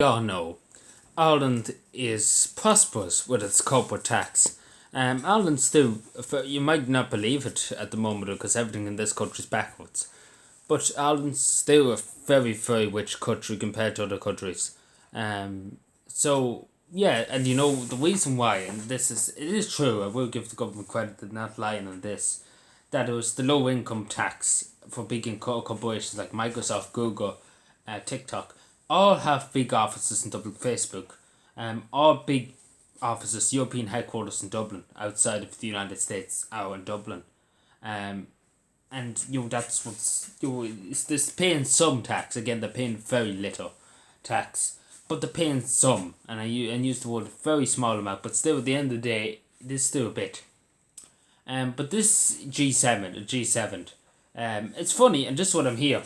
y'all know, Ireland is prosperous with its corporate tax. Ireland still, you might not believe it at the moment because everything in this country is backwards. But Ireland's still a very, very rich country compared to other countries. Yeah, and the reason why, and it is true, I will give the government credit for not lying on this, that it was the low income tax for big corporations like Microsoft, Google, TikTok, all have big offices in Dublin, Facebook, all big offices, European headquarters in Dublin, outside of the United States, are in Dublin. Um, and that's what's it's this paying some tax. Again, they're paying very little tax, but they're paying some, and use the word very small amount, but still at the end of the day, it is still a bit. But this G7, it's funny, and just what I'm here.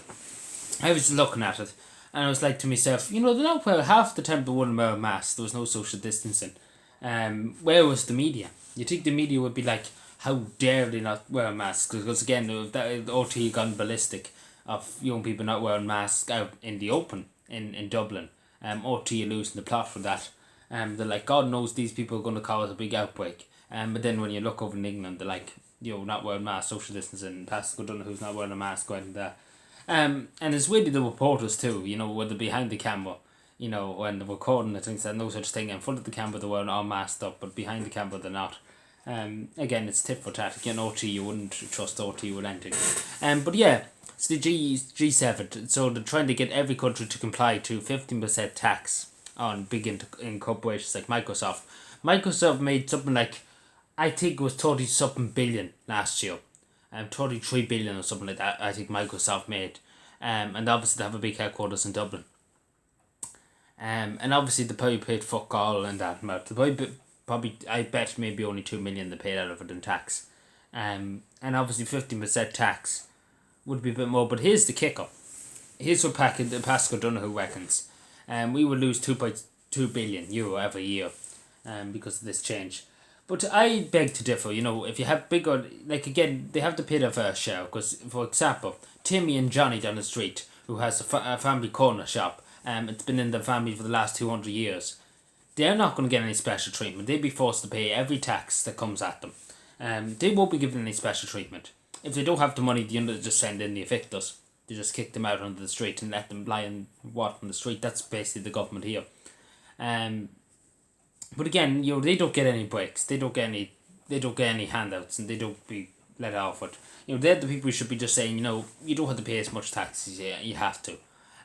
I was looking at it, and I was like to myself, they're not well. Half the time they wouldn't wear a mask. There was no social distancing. Where was the media? You think the media would be like, how dare they not wear a mask? Because again, that OT gone ballistic of young people not wearing masks out in the open in Dublin. OT are losing the plot for that. They're like, God knows these people are going to cause a big outbreak. But then when you look over in England, they're like, not wearing masks, social distancing. Pascal Dunn, who's not wearing a mask, going and that. And it's really the reporters too, when they're behind the camera, when they're recording the things, that no such thing. In front of the camera, they're wearing all masked up, but behind the camera, they're not. Again, it's tit for tat. Again, OT, you wouldn't trust OT with anything. But yeah, it's the G7. So they're trying to get every country to comply to 15% tax on big in corporations like Microsoft. Microsoft made something like, I think it was 30 something billion last year. 33 billion or something like that, I think Microsoft made. And obviously they have a big headquarters in Dublin. And obviously they probably paid fuck all in that amount. Probably, I bet maybe only 2 million they paid out of it in tax. And obviously 15% tax would be a bit more. But here's the kicker. Here's what Pascal Donoghue reckons. We will lose 2.2 billion euro every year because of this change. But I beg to differ, if you have bigger, like again, they have to pay their fair share. Because, for example, Timmy and Johnny down the street, who has a family corner shop, it's been in the family for the last 200 years, they're not going to get any special treatment. They'd be forced to pay every tax that comes at them. They won't be given any special treatment. If they don't have the money, they just send in the evictors. They just kick them out onto the street and let them lie and walk on the street. That's basically the government here. But again, they don't get any breaks. They don't get any handouts, and they don't be let off it. They're the people who should be just saying, you don't have to pay as much tax as you have to.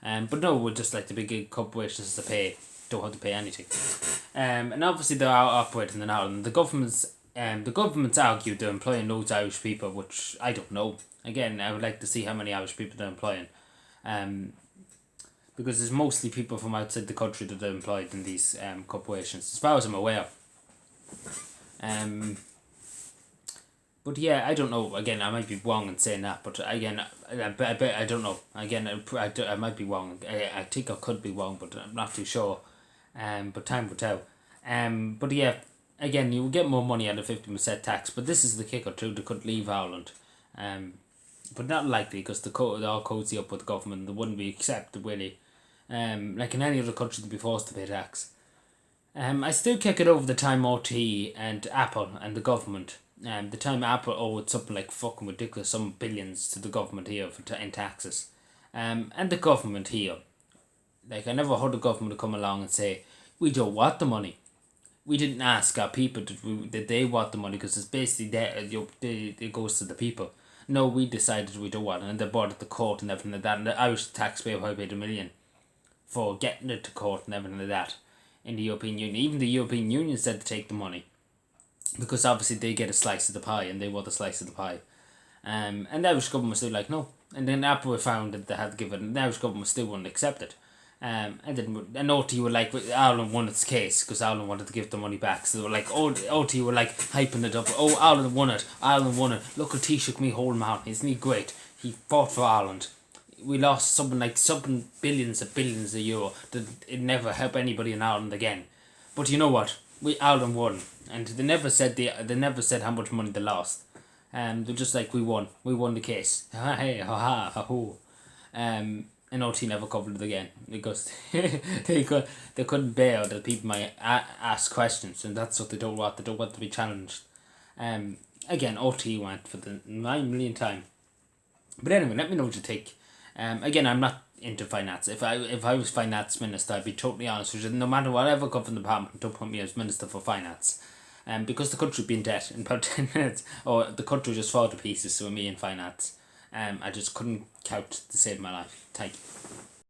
But no, we're just like the big corporations that don't have to pay anything. And obviously they are operating in Ireland. The government's argued they're employing loads of Irish people, which I don't know. Again, I would like to see how many Irish people they're employing. Because there's mostly people from outside the country that are employed in these corporations, as far as I'm aware. But yeah, I don't know. Again, I might be wrong in saying that, but again, I don't know. Again, I might be wrong. I think I could be wrong, but I'm not too sure. But time will tell. But yeah, again, you will get more money out of 50% tax, but this is the kicker too. They could leave Ireland. But not likely because they're all cozy up with the government. They wouldn't be accepted really. Like in any other country, they'd be forced to pay tax. I still kick it over the time OT and Apple and the government. The time Apple owed something like fucking ridiculous, some billions to the government here in taxes. And the government here. Like, I never heard the government come along and say, we don't want the money. We didn't ask our people that they want the money because it's basically it goes to the people. No, we decided we don't want it, and they brought it to court and everything like that. And the Irish taxpayer probably paid $1 million for getting it to court and everything like that in the European Union. Even the European Union said to take the money because obviously they get a slice of the pie and they want a slice of the pie. And the Irish government was still like, no. And then Apple found that they had to give it, and the Irish government still wouldn't accept it. And then OT were like, Ireland won its case because Ireland wanted to give the money back. So they were like, OT were like hyping it up. Oh, Ireland won it. Look at Taoiseach me holding him out. Isn't he great? He fought for Ireland. We lost something billions of euro that it never help anybody in Ireland again. But you know what? Ireland won, and they never said how much money they lost. They're just like, we won the case. Hey, ha ha ha ho. and OT never covered it again because they couldn't bear that people might ask questions, and that's what they don't want. They don't want to be challenged. Again, OT went for the 9 million time. But anyway, let me know what you think. Again, I'm not into finance. If I was finance minister, I'd be totally honest with you. No matter whatever government department don't put me as minister for finance, because the country would be in debt in about 10 minutes, or the country just fall to pieces with me in finance. I just couldn't count to save my life. Thank you.